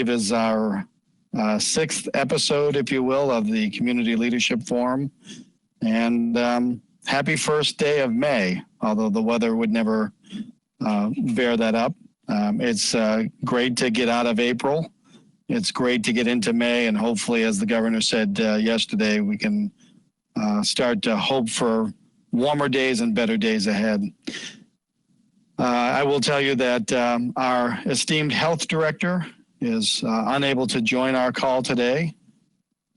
believe, is our sixth episode, if you will, of the Community Leadership Forum. And happy first day of May, although the weather would never bear that up. It's great to get out of April. It's great to get into May, and hopefully, as the governor said yesterday, we can start to hope for warmer days and better days ahead. I will tell you that our esteemed health director is unable to join our call today.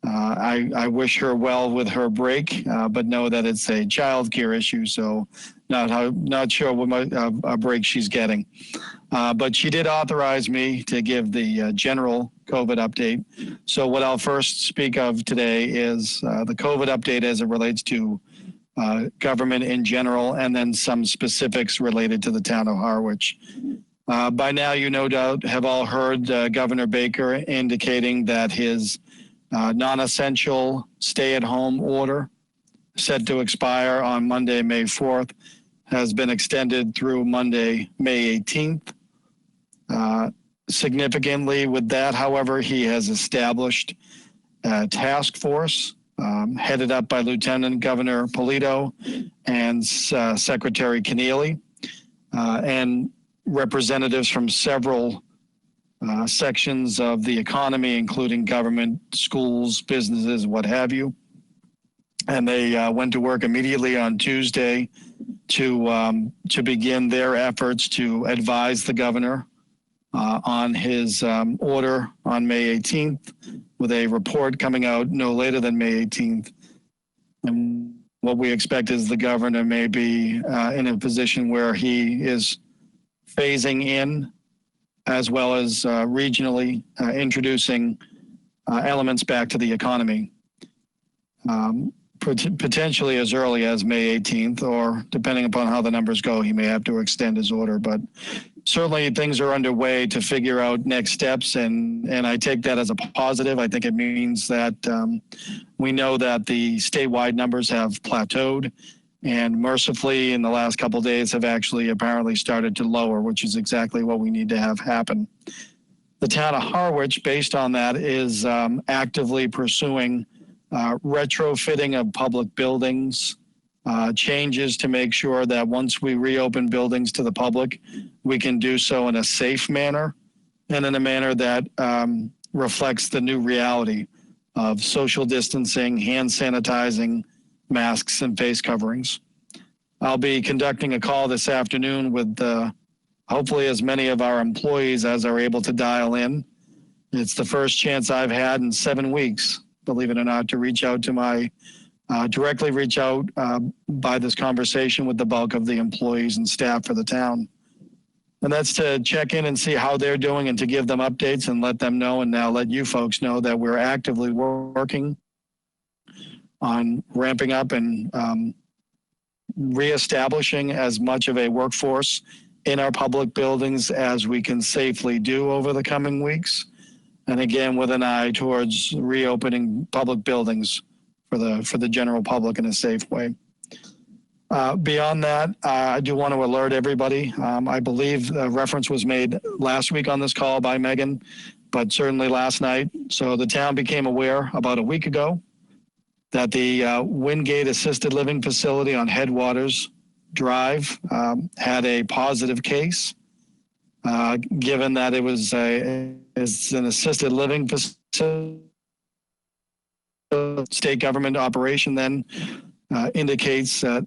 I wish her well with her break, but know that it's a child care issue, so not sure what break she's getting. But she did authorize me to give the general COVID update. So what I'll first speak of today is the COVID update as it relates to government in general, and then some specifics related to the town of Harwich. By now, you no doubt have all heard Governor Baker indicating that his non-essential stay-at-home order, set to expire on Monday, May 4th, has been extended through Monday, May 18th. Significantly with that, however, he has established a task force headed up by Lieutenant Governor Polito and Secretary Keneally, and representatives from several sections of the economy, including government, schools, businesses, what have you. And they went to work immediately on Tuesday to begin their efforts to advise the governor on his order on May 18th, with a report coming out no later than May 18th. And what we expect is the governor may be in a position where he is phasing in, as well as regionally introducing elements back to the economy, potentially as early as May 18th, or depending upon how the numbers go, he may have to extend his order. But certainly things are underway to figure out next steps, and I take that as a positive. I think it means that we know that the statewide numbers have plateaued, and mercifully in the last couple of days have actually apparently started to lower, which is exactly what we need to have happen. The town of Harwich, based on that, is actively pursuing retrofitting of public buildings, changes to make sure that once we reopen buildings to the public, we can do so in a safe manner and in a manner that reflects the new reality of social distancing, hand sanitizing, masks, and face coverings. I'll be conducting a call this afternoon with hopefully as many of our employees as are able to dial in. It's the first chance I've had in 7 weeks, believe it or not, to reach out to directly reach out by this conversation with the bulk of the employees and staff for the town. And that's to check in and see how they're doing and to give them updates and let them know, and now let you folks know that we're actively working on ramping up and reestablishing as much of a workforce in our public buildings as we can safely do over the coming weeks. And again, with an eye towards reopening public buildings for the general public in a safe way. Beyond that, I do want to alert everybody. I believe a reference was made last week on this call by Megan, but certainly last night. So the town became aware about a week ago that the Wingate Assisted Living Facility on Headwaters Drive had a positive case. Given that it's an assisted living facility, state government operation then indicates that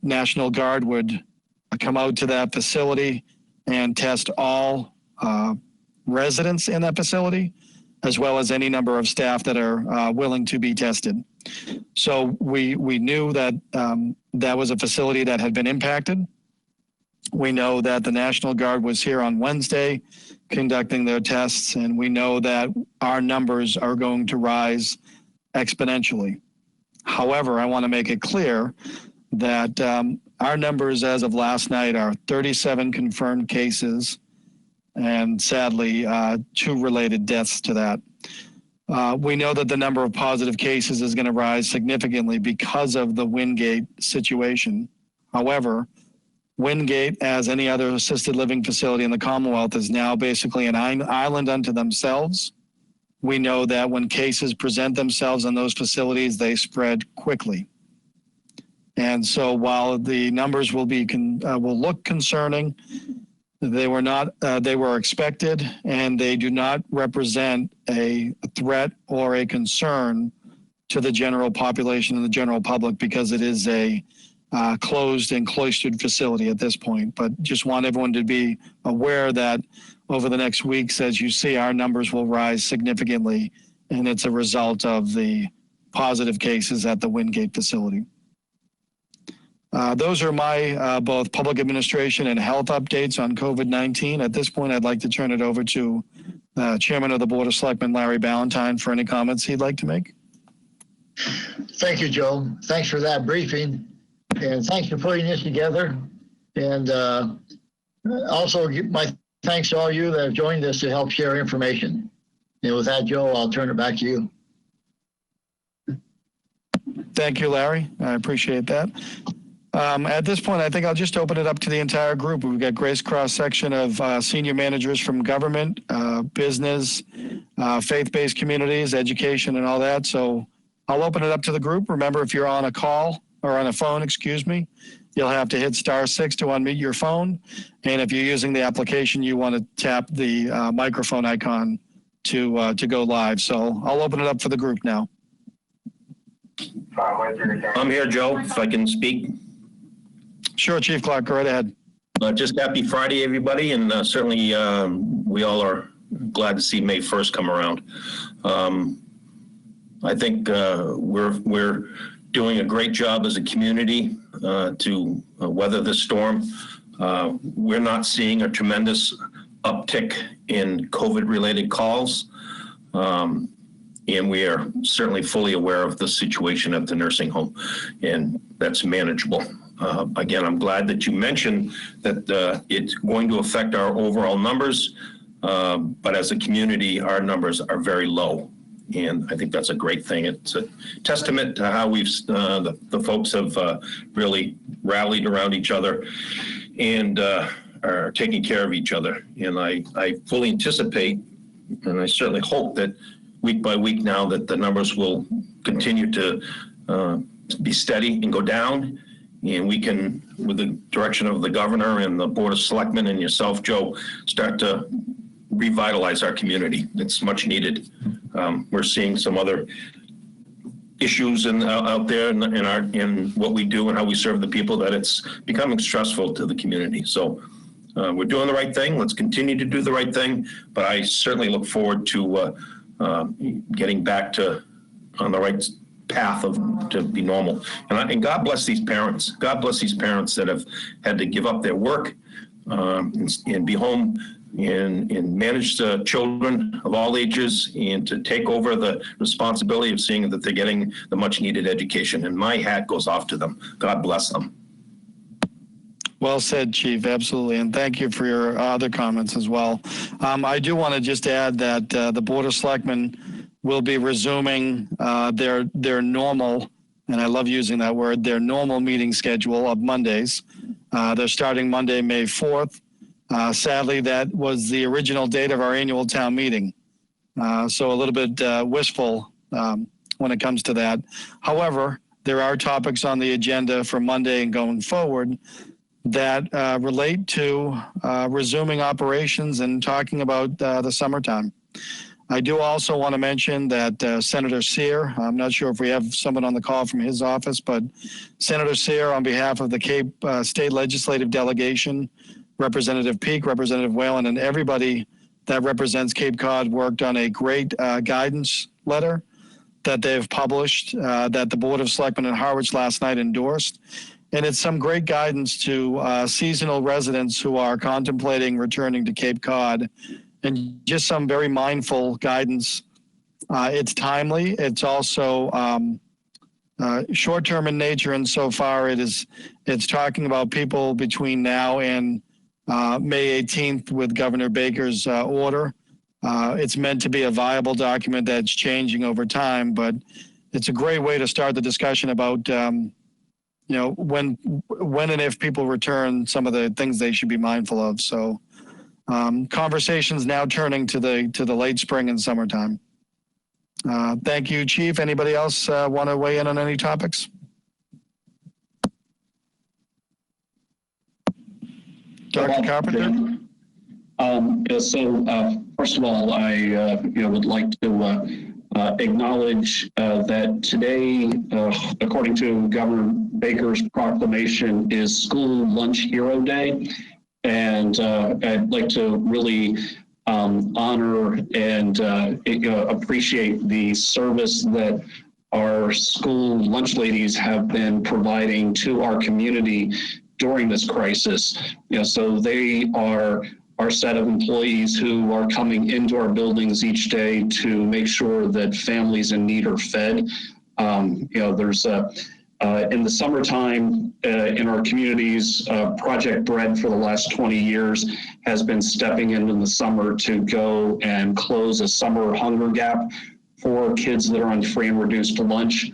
National Guard would come out to that facility and test all residents in that facility, as well as any number of staff that are willing to be tested. So we knew that that was a facility that had been impacted. We know that the National Guard was here on Wednesday conducting their tests, and we know that our numbers are going to rise exponentially. However, I want to make it clear that our numbers as of last night are 37 confirmed cases and sadly 2 related deaths to that. We know that the number of positive cases is going to rise significantly because of the Wingate situation. However, Wingate, as any other assisted living facility in the Commonwealth, is now basically an island unto themselves. We know that when cases present themselves in those facilities, they spread quickly. And so while the numbers will look concerning, they were expected, and they do not represent a threat or a concern to the general population and the general public, because it is a closed and cloistered facility at this point. But just want everyone to be aware that over the next weeks, as you see, our numbers will rise significantly, and it's a result of the positive cases at the Wingate facility. Those are my both public administration and health updates on COVID-19. At this point, I'd like to turn it over to Chairman of the Board of Selectmen, Larry Ballantyne, for any comments he'd like to make. Thank you, Joe. Thanks for that briefing, and thanks for putting this together. And also my thanks to all you that have joined us to help share information. And with that, Joe, I'll turn it back to you. Thank you, Larry. I appreciate that. At this point, I think I'll just open it up to the entire group. We've got great cross-section of senior managers from government, business, faith-based communities, education, and all that. So I'll open it up to the group. Remember, if you're on a call or on a phone, you'll have to hit *6 to unmute your phone. And if you're using the application, you want to tap the microphone icon to go live. So I'll open it up for the group now. I'm here, Joe, if I can speak. Sure, Chief Clark, go right ahead. Just happy Friday, everybody, and certainly we all are glad to see May 1st come around. I think we're doing a great job as a community to weather this storm. We're not seeing a tremendous uptick in COVID-related calls, and we are certainly fully aware of the situation at the nursing home, and that's manageable. Again, I'm glad that you mentioned that it's going to affect our overall numbers, but as a community, our numbers are very low. And I think that's a great thing. It's a testament to how the folks have really rallied around each other and are taking care of each other. And I fully anticipate, and I certainly hope that week by week now that the numbers will continue to be steady and go down. And we can, with the direction of the governor and the Board of Selectmen and yourself, Joe, start to revitalize our community. It's much needed. We're seeing some other issues out there in what we do and how we serve the people, that it's becoming stressful to the community. So we're doing the right thing. Let's continue to do the right thing. But I certainly look forward to getting back on the right path to be normal. And God bless these parents. God bless these parents that have had to give up their work and be home and manage the children of all ages, and to take over the responsibility of seeing that they're getting the much needed education. And my hat goes off to them. God bless them. Well said, Chief. Absolutely. And thank you for your other comments as well. I do want to just add that the Board of Selectmen will be resuming their normal, and I love using that word, their normal meeting schedule of Mondays. They're starting Monday, May 4th. Sadly, that was the original date of our annual town meeting. So a little bit wistful when it comes to that. However, there are topics on the agenda for Monday and going forward that relate to resuming operations and talking about the summertime. I do also want to mention that Senator Cyr, I'm not sure if we have someone on the call from his office, but Senator Cyr, on behalf of the Cape State Legislative Delegation, Representative Peake, Representative Whalen, and everybody that represents Cape Cod, worked on a great guidance letter that they've published that the Board of Selectmen in Harwich last night endorsed. And it's some great guidance to seasonal residents who are contemplating returning to Cape Cod, and just some very mindful guidance. It's timely. It's also short-term in nature, and so far it's talking about people between now and May 18th with Governor Baker's order. It's meant to be a viable document that's changing over time, but it's a great way to start the discussion about when and if people return, some of the things they should be mindful of. So conversations now turning to the late spring and summertime. Thank you, Chief. Anybody else want to weigh in on any topics? Dr. Carpenter? First of all, I would like to acknowledge that today, according to Governor Baker's proclamation, is School Lunch Hero Day. And I'd like to really honor and appreciate the service that our school lunch ladies have been providing to our community during this crisis. So they are our set of employees who are coming into our buildings each day to make sure that families in need are fed. There's in the summertime in our communities, Project Bread for the last 20 years has been stepping in the summer to go and close a summer hunger gap for kids that are on free and reduced lunch.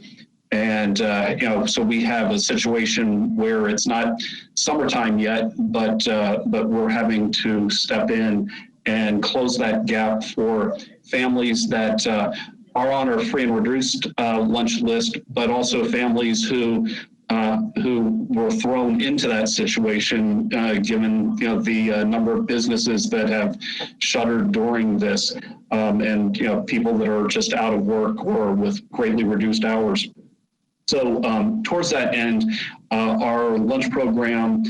And, so we have a situation where it's not summertime yet, but we're having to step in and close that gap for families that are on our free and reduced lunch list, but also families who were thrown into that situation, given the number of businesses that have shuttered during this, and people that are just out of work or with greatly reduced hours. So towards that end, our lunch program,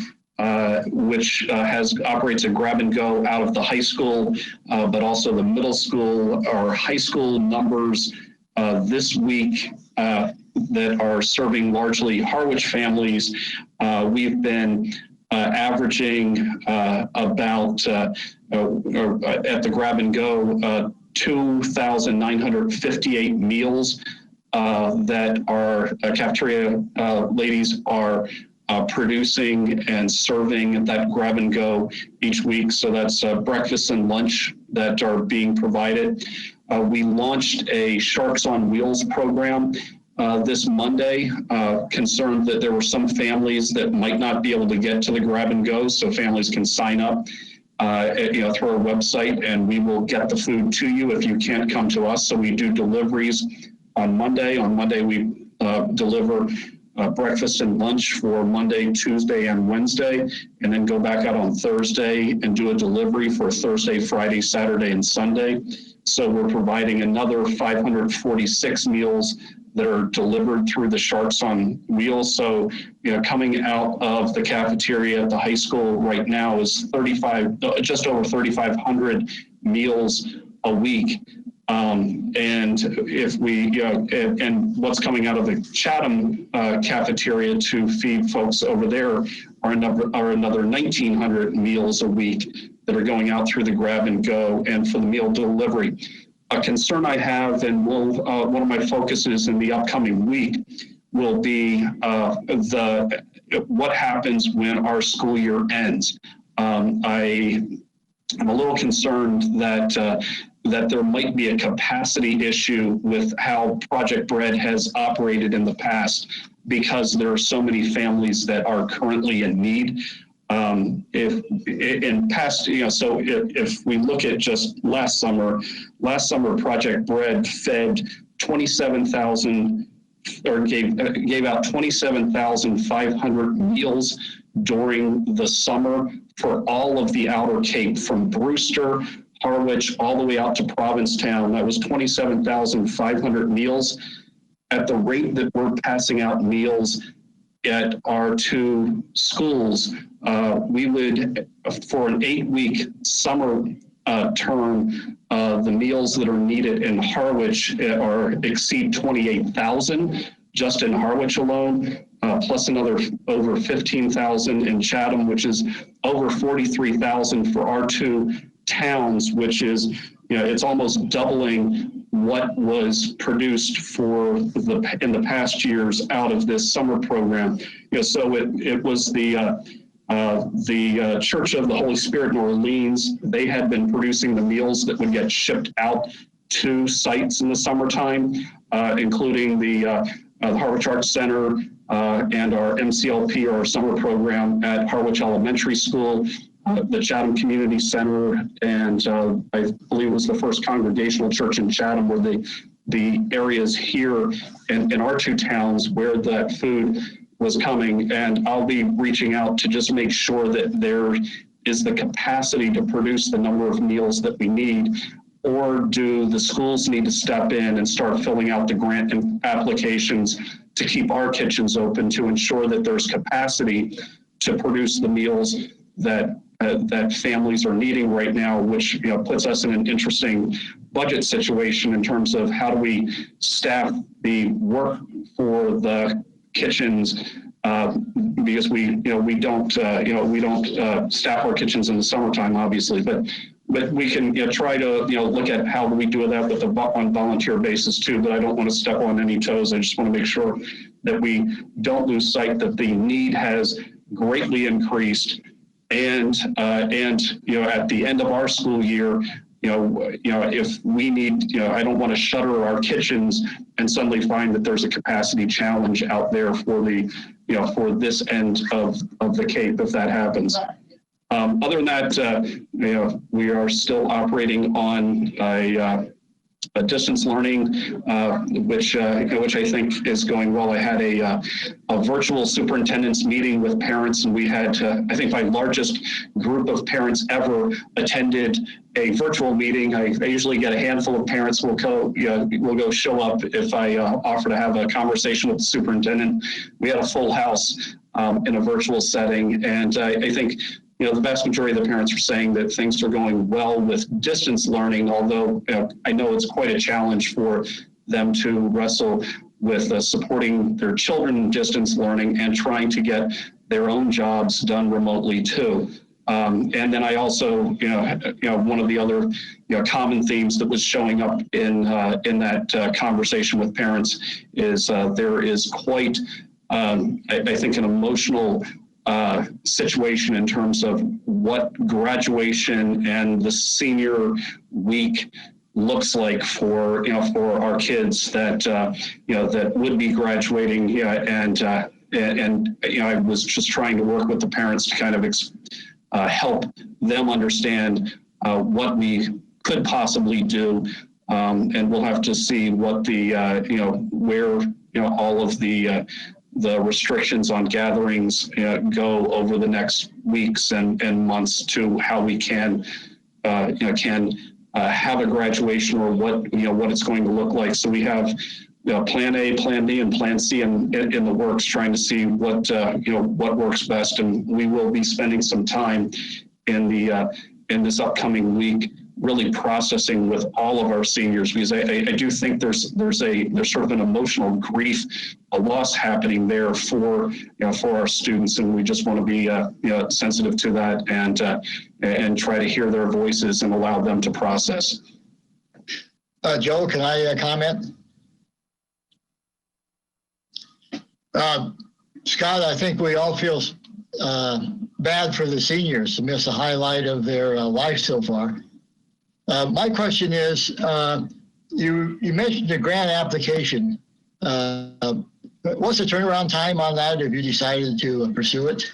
which operates a grab and go out of the high school, but also the middle school, our high school numbers this week that are serving largely Harwich families. We've been averaging about, at the grab and go, 2,958 meals that our cafeteria ladies are producing and serving that grab and go each week. So that's breakfast and lunch that are being provided. We launched a Sharks on Wheels program this Monday, concerned that there were some families that might not be able to get to the grab and go, so families can sign up through our website, and we will get the food to you if you can't come to us. So we do deliveries on Monday. On Monday, we deliver breakfast and lunch for Monday, Tuesday, and Wednesday, and then go back out on Thursday and do a delivery for Thursday, Friday, Saturday, and Sunday. So we're providing another 546 meals that are delivered through the Sharks on Wheels. So, coming out of the cafeteria at the high school right now is just over 3,500 meals a week. And if we, and what's coming out of the Chatham cafeteria to feed folks over there are another 1,900 meals a week that are going out through the grab and go and for the meal delivery. A concern I have, and one of my focuses in the upcoming week will be what happens when our school year ends. I'm a little concerned that there might be a capacity issue with how Project Bread has operated in the past, because there are so many families that are currently in need. If we look at just last summer Project Bread fed 27,000 or gave out 27,500 meals during the summer for all of the Outer Cape, from Brewster, Harwich, all the way out to Provincetown. That was 27,500 meals. At the rate that we're passing out meals at our two schools, we would, for an 8-week summer term, the meals that are needed in Harwich exceed 28,000 just in Harwich alone, plus another over 15,000 in Chatham, which is over 43,000 for our two towns, which is, it's almost doubling what was produced in the past years out of this summer program. So it was the Church of the Holy Spirit in Orleans. They had been producing the meals that would get shipped out to sites in the summertime, including the Harwich Arts Center, and our MCLP, or our summer program at Harwich Elementary School, the Chatham Community Center, and I believe it was the First Congregational Church in Chatham, were the areas here in our two towns where that food was coming. And I'll be reaching out to just make sure that there is the capacity to produce the number of meals that we need, or do the schools need to step in and start filling out the grant applications to keep our kitchens open to ensure that there's capacity to produce the meals that that families are needing right now, which puts us in an interesting budget situation in terms of how do we staff the work for the kitchens, because we don't staff our kitchens in the summertime, obviously, but we can try to look at how do we do that with on volunteer basis too. But I don't want to step on any toes. I just want to make sure that we don't lose sight that the need has greatly increased, and at the end of our school year, if we need, I don't want to shutter our kitchens and suddenly find that there's a capacity challenge out there for the, for this end of the Cape if that happens. Other than that, we are still operating on a distance learning, which I think is going well. I had a virtual superintendent's meeting with parents, and we had, I think, my largest group of parents ever attended a virtual meeting. I usually get a handful of parents will go show up if I offer to have a conversation with the superintendent. We had a full house in a virtual setting, and I think the vast majority of the parents are saying that things are going well with distance learning, although I know it's quite a challenge for them to wrestle with supporting their children in distance learning and trying to get their own jobs done remotely too. And then I also, one of the other common themes that was showing up in that conversation with parents is there is quite, I think, an emotional situation in terms of what graduation and the senior week looks like for our kids that that would be graduating, and I was just trying to work with the parents to kind of help them understand what we could possibly do, and we'll have to see what the where all of the restrictions on gatherings go over the next weeks and months to how we can have a graduation, or what it's going to look like. So we have plan A, plan B, and plan C in the works, trying to see what what works best. And we will be spending some time in this upcoming week really processing with all of our seniors, because I do think there's sort of an emotional grief, a loss happening there for our students, and we just want to be sensitive to that and try to hear their voices and allow them to process. Joe, can I comment? Scott, I think we all feel bad for the seniors to miss a highlight of their life so far. My question is, you mentioned the grant application. What's the turnaround time on that if you decided to pursue it?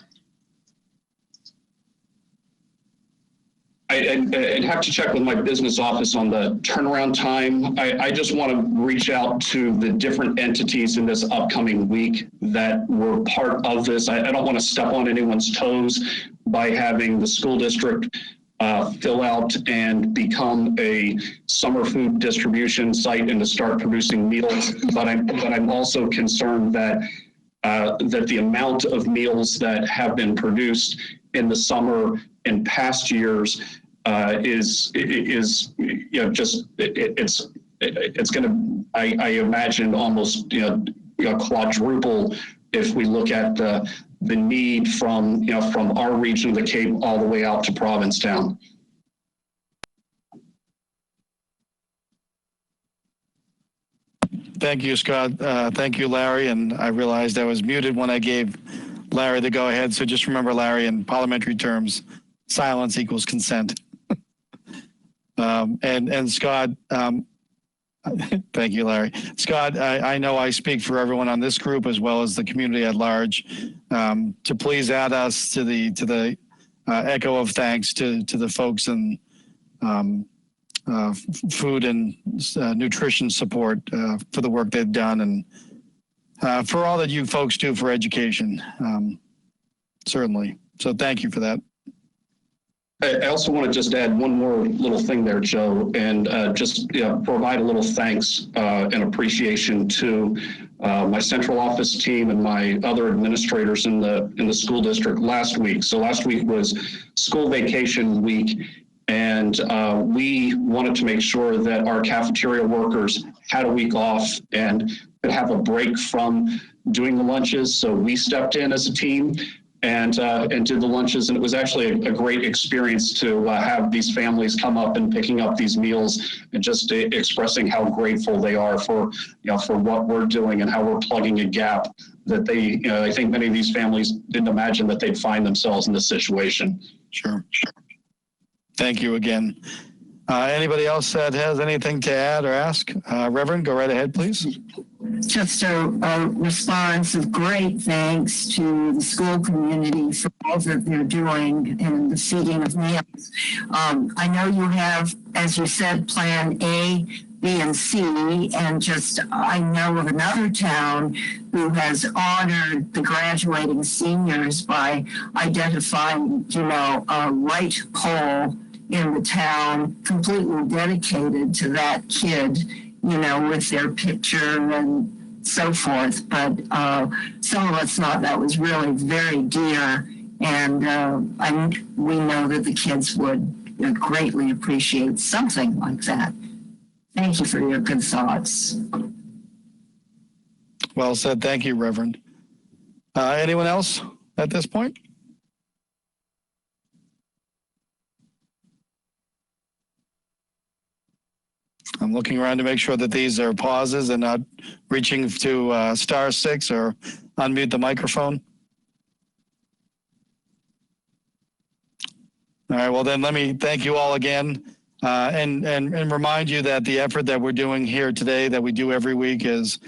I'd have to check with my business office on the turnaround time. I just want to reach out to the different entities in this upcoming week that were part of this. I don't want to step on anyone's toes by having the school district fill out and become a summer food distribution site and to start producing meals. But I'm also concerned that that the amount of meals that have been produced in the summer in past years is just it's going to I imagine almost quadruple if we look at the need from from our region of the Cape all the way out to Provincetown. Thank you, Scott. Thank you, Larry. And I realized I was muted when I gave Larry the go ahead. So just remember, Larry, in parliamentary terms, silence equals consent. And Scott, Thank you, Larry. Scott, I know I speak for everyone on this group as well as the community at large to please add us to the echo of thanks to the folks in food and nutrition support for the work they've done and for all that you folks do for education. Certainly. So thank you for that. I also want to just add one more little thing there, Joe, and just provide a little thanks and appreciation to my central office team and my other administrators in the school district last week. So last week was school vacation week, and we wanted to make sure that our cafeteria workers had a week off and could have a break from doing the lunches. So we stepped in as a team and did the lunches. And it was actually a great experience to have these families come up and picking up these meals and just expressing how grateful they are for, for what we're doing and how we're plugging a gap that they, I think many of these families didn't imagine that they'd find themselves in this situation. Sure. Thank you again. Anybody else that has anything to add or ask? Reverend, go right ahead, please. Just a response of great thanks to the school community for all that they're doing in the feeding of meals. I know you have, as you said, Plan A, B, and C, and just I know of another town who has honored the graduating seniors by identifying, a light pole in the town completely dedicated to that kid, with their picture and so forth. But some of us thought that was really very dear. And we know that the kids would greatly appreciate something like that. Thank you for your good thoughts. Well said. Thank you, Reverend. Anyone else at this point? I'm looking around to make sure that these are pauses and not reaching to *6 or unmute the microphone. All right, well then let me thank you all again and remind you that the effort that we're doing here today, that we do every week, is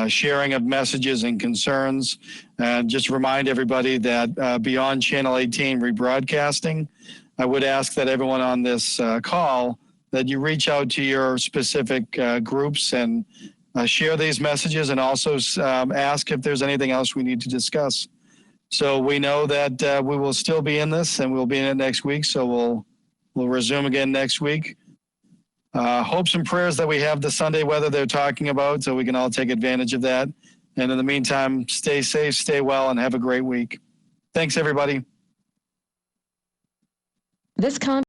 sharing of messages and concerns. And just remind everybody that beyond Channel 18 rebroadcasting, I would ask that everyone on this call that you reach out to your specific groups and share these messages, and also ask if there's anything else we need to discuss. So we know that we will still be in this, and we'll be in it next week. So we'll resume again next week. Hopes and prayers that we have the Sunday weather they're talking about, so we can all take advantage of that. And in the meantime, stay safe, stay well, and have a great week. Thanks, everybody. This